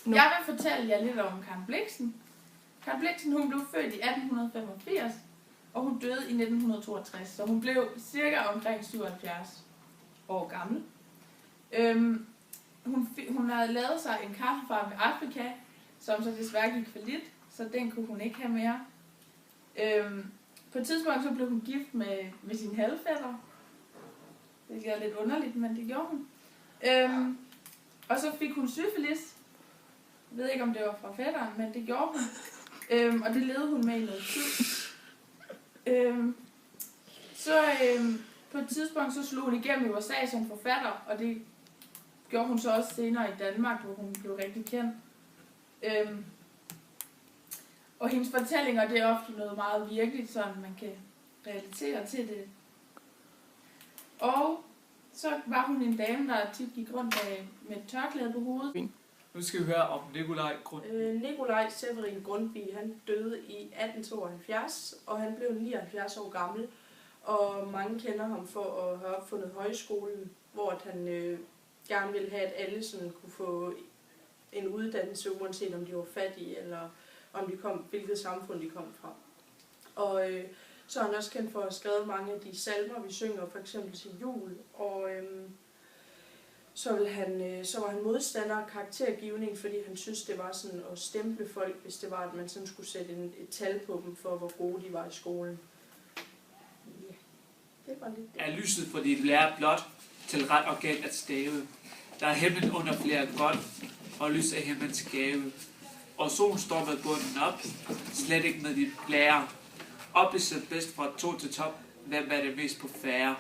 Jeg vil fortælle jer lidt om Karen Blixen. Karen Blixen, hun blev født i 1885, og hun døde i 1962, så hun blev cirka omkring 77 år gammel. Hun havde lavet sig en kaffefarm i Afrika, som så desværre gik fallit, så den kunne hun ikke have mere. På et tidspunkt så blev hun gift med sin halvfætter. Det er lidt underligt, men det gjorde hun. Og så fik hun syfilis. Jeg ved ikke, om det var fra fætteren, men det gjorde hun. Og det levede hun med i noget tid. På et tidspunkt så slog hun igennem i USA som forfatter, og det gjorde hun så også senere i Danmark, hvor hun blev rigtig kendt. Og hendes fortællinger, det er ofte noget meget virkeligt, så man kan relatere til det. Og så var hun en dame, der tit gik rundt med et tørklæde på hovedet. Nu skal vi høre om Nikolaj Grundtvig. Nikolaj Severin Grundtvig, han døde i 1872, og han blev 79 år gammel. Og mange kender ham for at have opfundet højskolen, hvor han gerne ville have, at alle sådan kunne få en uddannelse, uanset om de var fattige, eller om de kom, hvilket samfund de kom fra. Og så er han også kendt for at have skrevet mange af de salmer, vi synger, for eksempel til jul. Og så var han modstander af karaktergivning, fordi han synes, det var sådan at stemple folk, hvis det var, at man sådan skulle sætte et tal på dem for, hvor gode de var i skolen. Ja, det var lidt det. Er lyset for dit lærer blot til ret og galt at stave. Der er himlen under flere godt, og lys af himlens gave. Og solen står med bunden op, slet ikke med dit blære. Oplystet bedst fra to til top, hvem er det mest på færre.